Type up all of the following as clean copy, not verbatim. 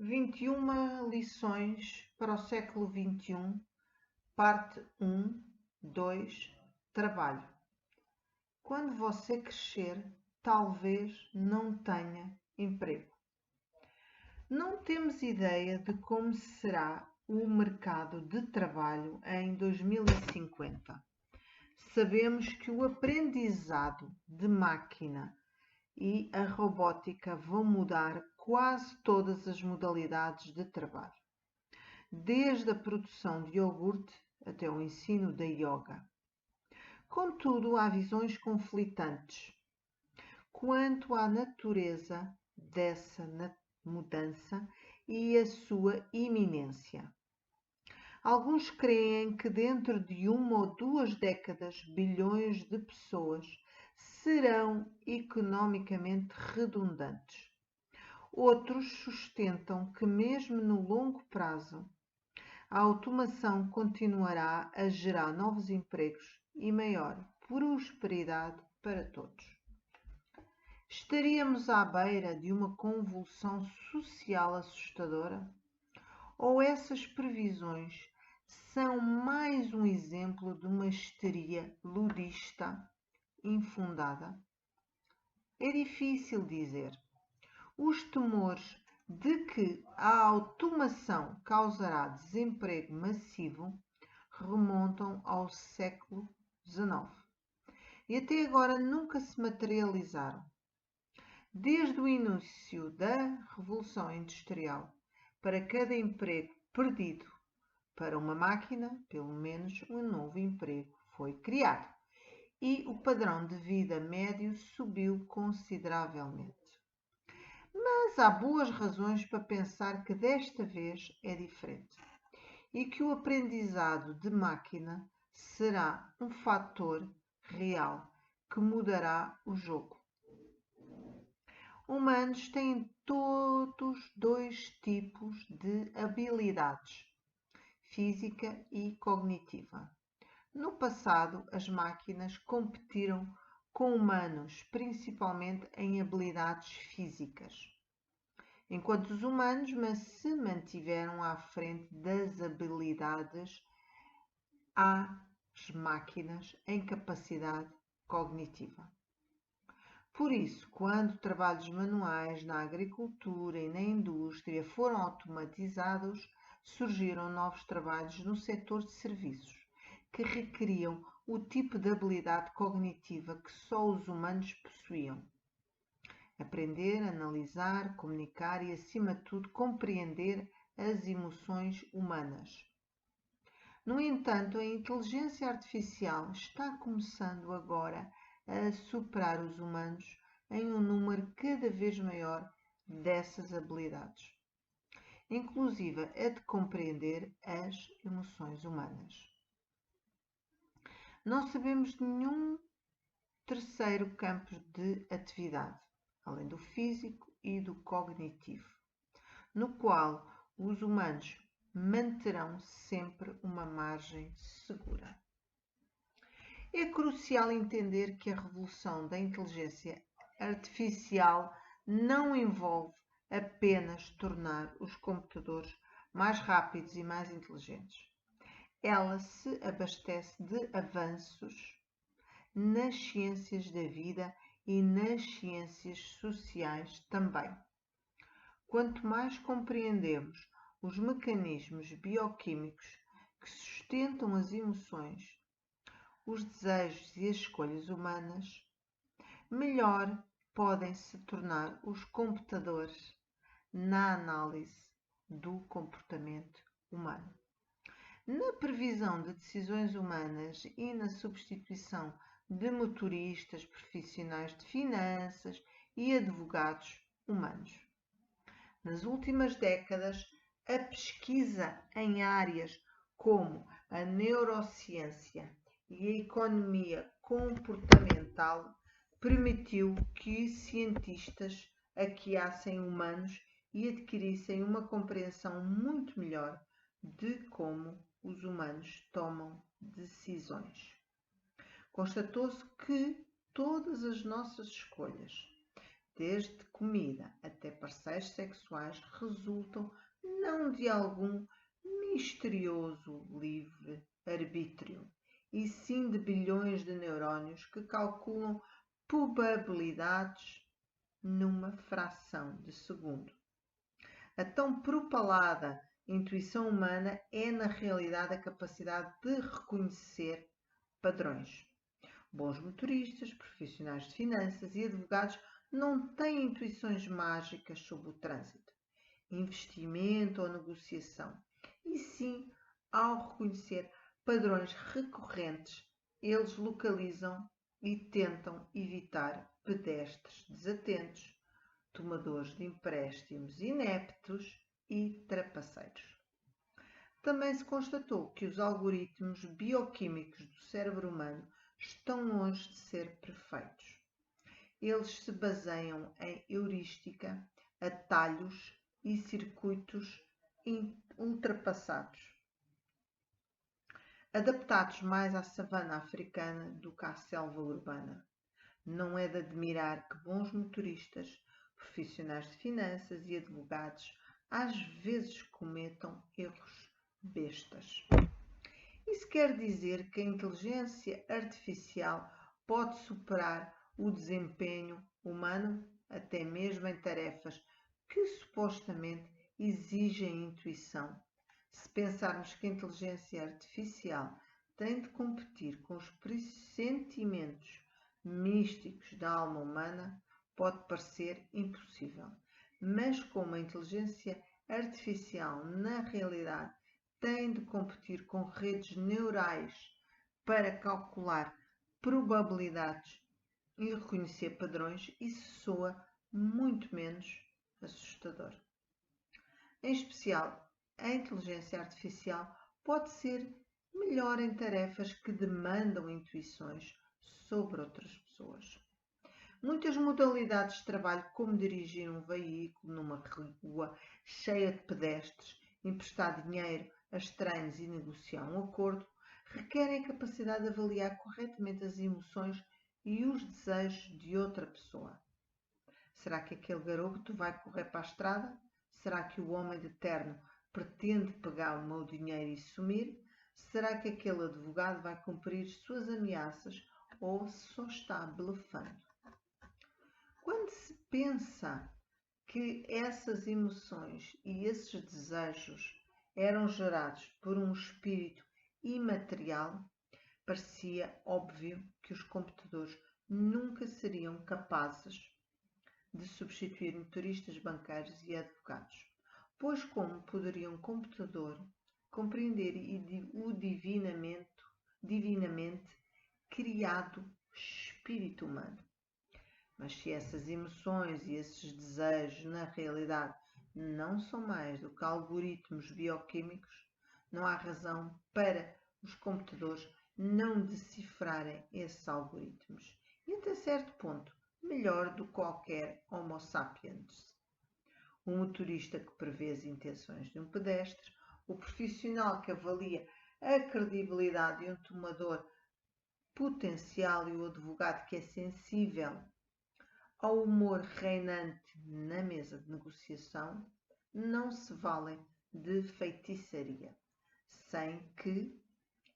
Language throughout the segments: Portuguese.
21 lições para o século XXI, parte 1, 2, trabalho. Quando você crescer, talvez não tenha emprego. Não temos ideia de como será o mercado de trabalho em 2050. Sabemos que o aprendizado de máquina e a robótica vão mudar quase todas as modalidades de trabalho, desde a produção de iogurte até o ensino da yoga. Contudo, há visões conflitantes quanto à natureza dessa mudança e a sua iminência. Alguns creem que dentro de 1 ou 2 décadas, bilhões de pessoas serão economicamente redundantes. Outros sustentam que mesmo no longo prazo, a automação continuará a gerar novos empregos e maior prosperidade para todos. Estaríamos à beira de uma convulsão social assustadora? Ou essas previsões são mais um exemplo de uma histeria ludista infundada? É difícil dizer. Os temores de que a automação causará desemprego massivo remontam ao século XIX e até agora nunca se materializaram. Desde o início da Revolução Industrial, para cada emprego perdido para uma máquina, pelo menos um novo emprego foi criado e o padrão de vida médio subiu consideravelmente. Mas há boas razões para pensar que desta vez é diferente e que o aprendizado de máquina será um fator real que mudará o jogo. Humanos têm todos 2 tipos de habilidades, física e cognitiva. No passado, as máquinas competiram com humanos, principalmente em habilidades físicas, enquanto os humanos se mantiveram à frente das habilidades às máquinas em capacidade cognitiva. Por isso, quando trabalhos manuais na agricultura e na indústria foram automatizados, surgiram novos trabalhos no setor de serviços, que requeriam o tipo de habilidade cognitiva que só os humanos possuíam. Aprender, analisar, comunicar e, acima de tudo, compreender as emoções humanas. No entanto, a inteligência artificial está começando agora a superar os humanos em um número cada vez maior dessas habilidades, inclusive a de compreender as emoções humanas. Não sabemos de nenhum terceiro campo de atividade, além do físico e do cognitivo, no qual os humanos manterão sempre uma margem segura. É crucial entender que a revolução da inteligência artificial não envolve apenas tornar os computadores mais rápidos e mais inteligentes. Ela se abastece de avanços nas ciências da vida e nas ciências sociais também. Quanto mais compreendemos os mecanismos bioquímicos que sustentam as emoções, os desejos e as escolhas humanas, melhor podem se tornar os computadores na análise do comportamento humano, na previsão de decisões humanas e na substituição de motoristas, profissionais de finanças e advogados humanos. Nas últimas décadas, a pesquisa em áreas como a neurociência e a economia comportamental permitiu que cientistas hackeassem humanos e adquirissem uma compreensão muito melhor de como os humanos tomam decisões. Constatou-se que todas as nossas escolhas, desde comida até parceiros sexuais, resultam não de algum misterioso livre-arbítrio, e sim de bilhões de neurónios que calculam probabilidades numa fração de segundo. A tão propalada intuição humana é, na realidade, a capacidade de reconhecer padrões. Bons motoristas, profissionais de finanças e advogados não têm intuições mágicas sobre o trânsito, investimento ou negociação, e sim, ao reconhecer padrões recorrentes, eles localizam e tentam evitar pedestres desatentos, tomadores de empréstimos ineptos e trapaceiros. Também se constatou que os algoritmos bioquímicos do cérebro humano estão longe de ser perfeitos. Eles se baseiam em heurística, atalhos e circuitos ultrapassados, adaptados mais à savana africana do que à selva urbana. Não é de admirar que bons motoristas, profissionais de finanças e advogados às vezes cometam erros bestas. Isso quer dizer que a inteligência artificial pode superar o desempenho humano, até mesmo em tarefas que supostamente exigem intuição. Se pensarmos que a inteligência artificial tem de competir com os pressentimentos místicos da alma humana, pode parecer impossível. Mas como a inteligência artificial, na realidade, tem de competir com redes neurais para calcular probabilidades e reconhecer padrões, isso soa muito menos assustador. Em especial, a inteligência artificial pode ser melhor em tarefas que demandam intuições sobre outras pessoas. Muitas modalidades de trabalho, como dirigir um veículo numa rua cheia de pedestres, emprestar dinheiro a estranhos e negociar um acordo, requerem a capacidade de avaliar corretamente as emoções e os desejos de outra pessoa. Será que aquele garoto vai correr para a estrada? Será que o homem de terno pretende pegar o meu dinheiro e sumir? Será que aquele advogado vai cumprir suas ameaças ou só está blefando? Quando se pensa que essas emoções e esses desejos eram gerados por um espírito imaterial, parecia óbvio que os computadores nunca seriam capazes de substituir motoristas, banqueiros e advogados, pois como poderia um computador compreender o divinamente criado espírito humano? Mas se essas emoções e esses desejos, na realidade, não são mais do que algoritmos bioquímicos, não há razão para os computadores não decifrarem esses algoritmos. E até certo ponto, melhor do que qualquer Homo sapiens. O motorista que prevê as intenções de um pedestre, o profissional que avalia a credibilidade de um tomador potencial e o advogado que é sensível ao humor reinante na mesa de negociação, não se valem de feitiçaria, sem que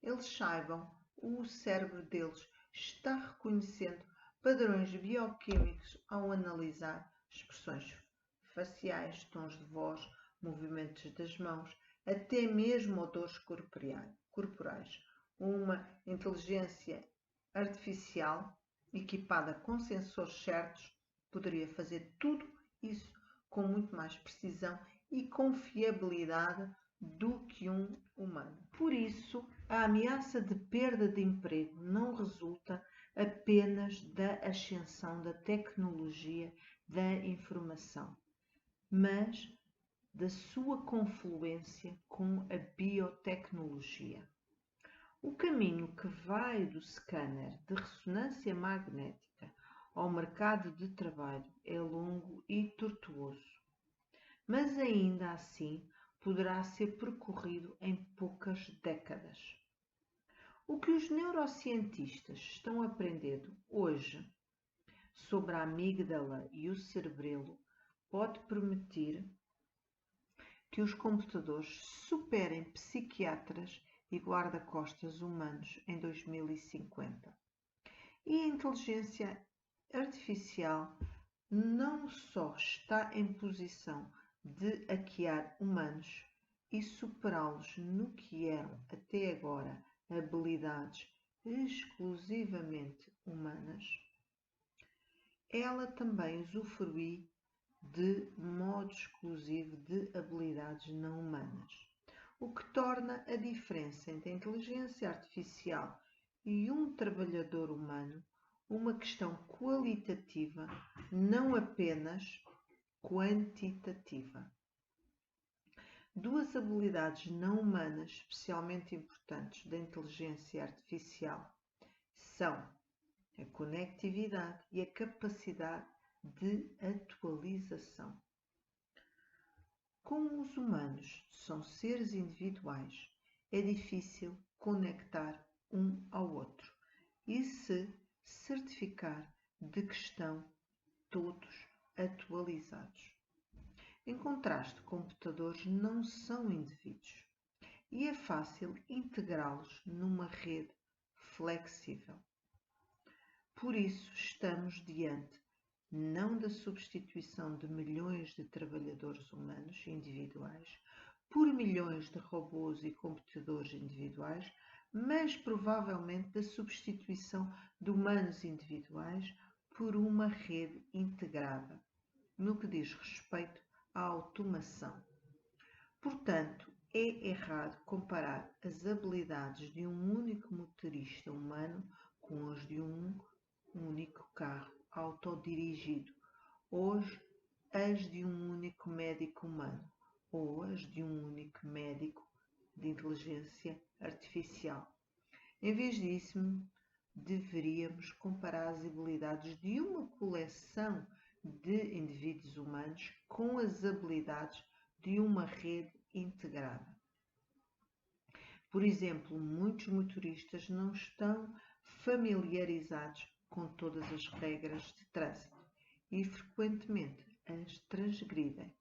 eles saibam o cérebro deles está reconhecendo padrões bioquímicos ao analisar expressões faciais, tons de voz, movimentos das mãos, até mesmo odores corporais. Uma inteligência artificial equipada com sensores certos poderia fazer tudo isso com muito mais precisão e confiabilidade do que um humano. Por isso, a ameaça de perda de emprego não resulta apenas da ascensão da tecnologia da informação, mas da sua confluência com a biotecnologia. O caminho que vai do scanner de ressonância magnética ao mercado de trabalho é longo e tortuoso, mas ainda assim poderá ser percorrido em poucas décadas. O que os neurocientistas estão aprendendo hoje sobre a amígdala e o cerebelo pode permitir que os computadores superem psiquiatras e guarda-costas humanos em 2050. E a inteligência artificial não só está em posição de hackear humanos e superá-los no que eram até agora habilidades exclusivamente humanas, ela também usufrui de modo exclusivo de habilidades não humanas, o que torna a diferença entre a inteligência artificial e um trabalhador humano uma questão qualitativa, não apenas quantitativa. Duas habilidades não humanas especialmente importantes da inteligência artificial são a conectividade e a capacidade de atualização. Como os humanos são seres individuais, é difícil conectar um ao outro e se certificar de que estão todos atualizados. Em contraste, computadores não são indivíduos e é fácil integrá-los numa rede flexível. Por isso, estamos diante não da substituição de milhões de trabalhadores humanos individuais por milhões de robôs e computadores individuais, mas provavelmente da substituição de humanos individuais por uma rede integrada, no que diz respeito à automação. Portanto, é errado comparar as habilidades de um único motorista humano com as de um único carro autodirigido, ou as de um único médico humano, ou as de um único médico de inteligência artificial. Em vez disso, deveríamos comparar as habilidades de uma coleção de indivíduos humanos com as habilidades de uma rede integrada. Por exemplo, muitos motoristas não estão familiarizados com todas as regras de trânsito e frequentemente as transgridem.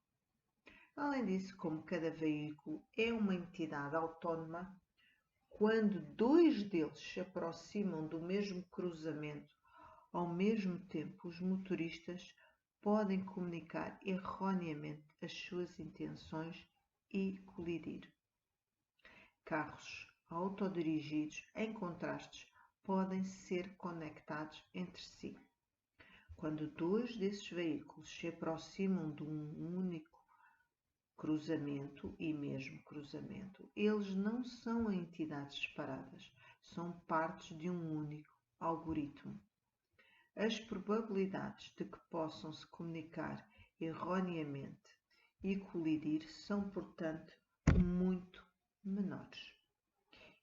Além disso, como cada veículo é uma entidade autónoma, quando dois deles se aproximam do mesmo cruzamento ao mesmo tempo, os motoristas podem comunicar erroneamente as suas intenções e colidir. Carros autodirigidos, em contraste, podem ser conectados entre si. Quando dois desses veículos se aproximam de um único cruzamento e mesmo cruzamento, eles não são entidades separadas, são partes de um único algoritmo. As probabilidades de que possam se comunicar erroneamente e colidir são, portanto, muito menores.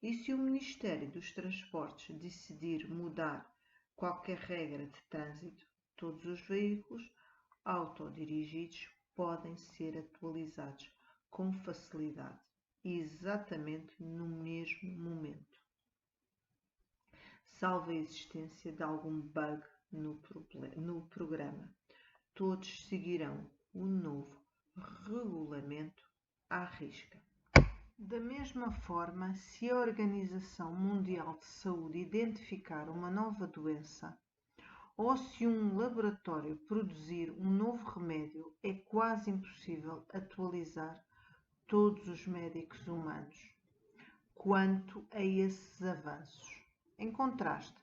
E se o Ministério dos Transportes decidir mudar qualquer regra de trânsito, todos os veículos autodirigidos podem ser atualizados com facilidade e exatamente no mesmo momento, salvo a existência de algum bug no programa. Todos seguirão o novo regulamento à risca. Da mesma forma, se a Organização Mundial de Saúde identificar uma nova doença, ou se um laboratório produzir um novo remédio, é quase impossível atualizar todos os médicos humanos quanto a esses avanços. Em contraste,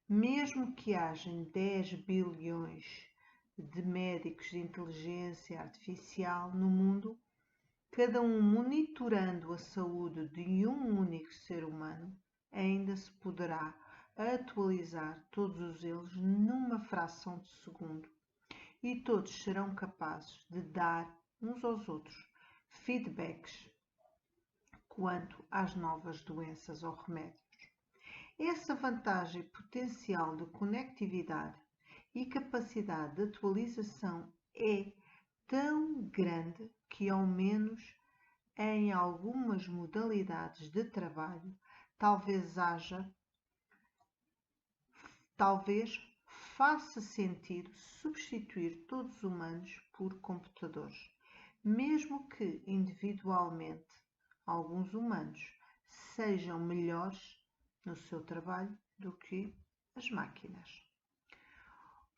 mesmo que haja 10 bilhões de médicos de inteligência artificial no mundo, cada um monitorando a saúde de um único ser humano, ainda se poderá atualizar todos eles numa fração de segundo e todos serão capazes de dar uns aos outros feedbacks quanto às novas doenças ou remédios. Essa vantagem potencial de conectividade e capacidade de atualização é tão grande que, ao menos em algumas modalidades de trabalho, talvez faça sentido substituir todos os humanos por computadores, mesmo que individualmente alguns humanos sejam melhores no seu trabalho do que as máquinas.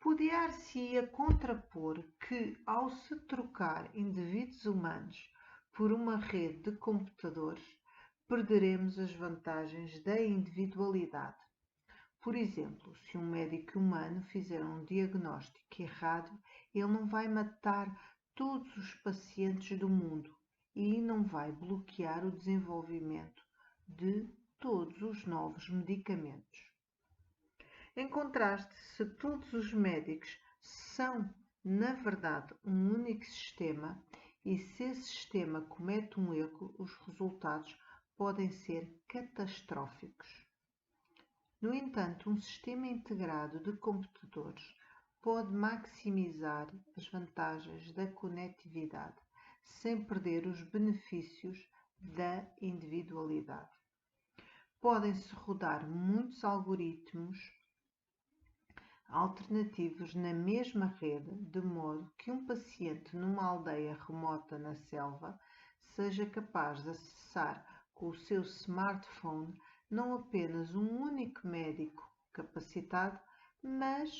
Poder-se-ia contrapor que, ao se trocar indivíduos humanos por uma rede de computadores, perderemos as vantagens da individualidade. Por exemplo, se um médico humano fizer um diagnóstico errado, ele não vai matar todos os pacientes do mundo e não vai bloquear o desenvolvimento de todos os novos medicamentos. Em contraste, se todos os médicos são, na verdade, um único sistema e se esse sistema comete um erro, os resultados podem ser catastróficos. No entanto, um sistema integrado de computadores pode maximizar as vantagens da conectividade, sem perder os benefícios da individualidade. Podem-se rodar muitos algoritmos alternativos na mesma rede, de modo que um paciente numa aldeia remota na selva seja capaz de acessar com o seu smartphone não apenas um único médico capacitado, mas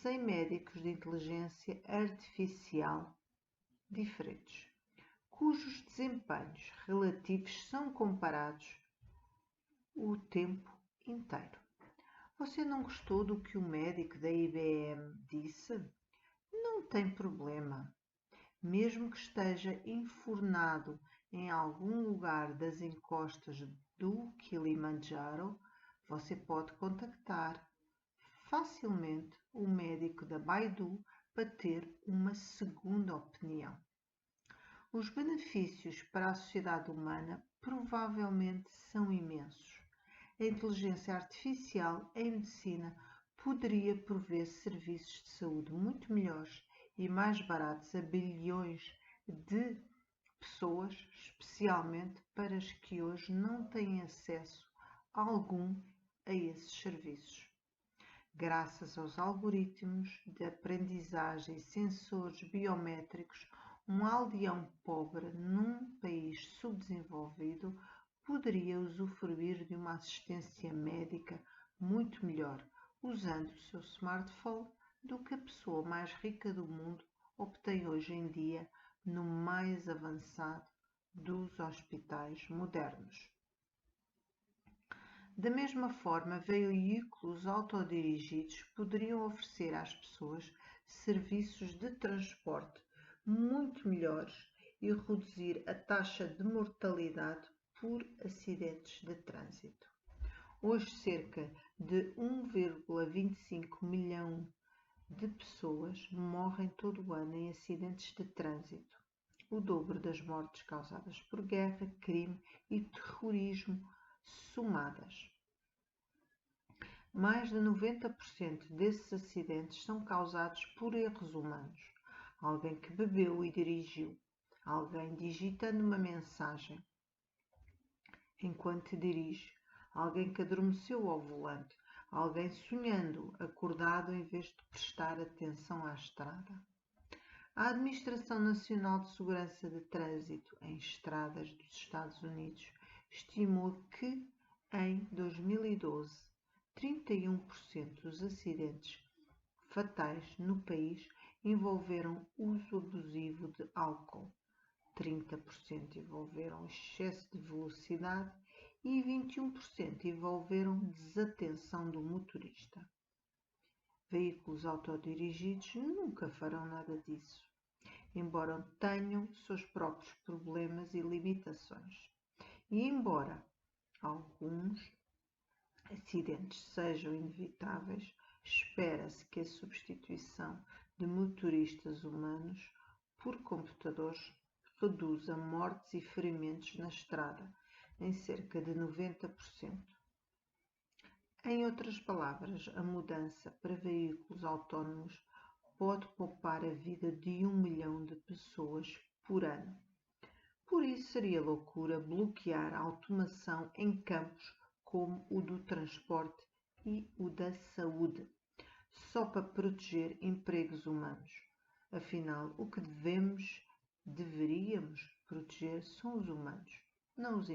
100 médicos de inteligência artificial diferentes, cujos desempenhos relativos são comparados o tempo inteiro. Você não gostou do que o médico da IBM disse? Não tem problema. Mesmo que esteja enfornado em algum lugar das encostas do Kilimanjaro, você pode contactar facilmente o médico da Baidu para ter uma segunda opinião. Os benefícios para a sociedade humana provavelmente são imensos. A inteligência artificial em medicina poderia prover serviços de saúde muito melhores e mais baratos a bilhões de pessoas, especialmente para as que hoje não têm acesso algum a esses serviços. Graças aos algoritmos de aprendizagem e sensores biométricos, um aldeão pobre num país subdesenvolvido poderia usufruir de uma assistência médica muito melhor usando o seu smartphone do que a pessoa mais rica do mundo obtém hoje em dia no mais avançado dos hospitais modernos. Da mesma forma, veículos autodirigidos poderiam oferecer às pessoas serviços de transporte muito melhores e reduzir a taxa de mortalidade por acidentes de trânsito. Hoje, cerca de 1,25 milhão de pessoas morrem todo o ano em acidentes de trânsito, o dobro das mortes causadas por guerra, crime e terrorismo somadas. Mais de 90% desses acidentes são causados por erros humanos. Alguém que bebeu e dirigiu, alguém digitando uma mensagem enquanto dirige, alguém que adormeceu ao volante, alguém sonhando acordado em vez de prestar atenção à estrada. A Administração Nacional de Segurança de Trânsito em Estradas dos Estados Unidos estimou que, em 2012, 31% dos acidentes fatais no país envolveram uso abusivo de álcool, 30% envolveram excesso de velocidade e 21% envolveram desatenção do motorista. Veículos autodirigidos nunca farão nada disso, embora tenham seus próprios problemas e limitações. E embora alguns acidentes sejam inevitáveis, espera-se que a substituição de motoristas humanos por computadores reduza mortes e ferimentos na estrada em cerca de 90%. Em outras palavras, a mudança para veículos autónomos pode poupar a vida de 1 milhão de pessoas por ano. Por isso seria loucura bloquear a automação em campos como o do transporte e o da saúde. só para proteger empregos humanos. Afinal, o que deveríamos proteger são os humanos, não os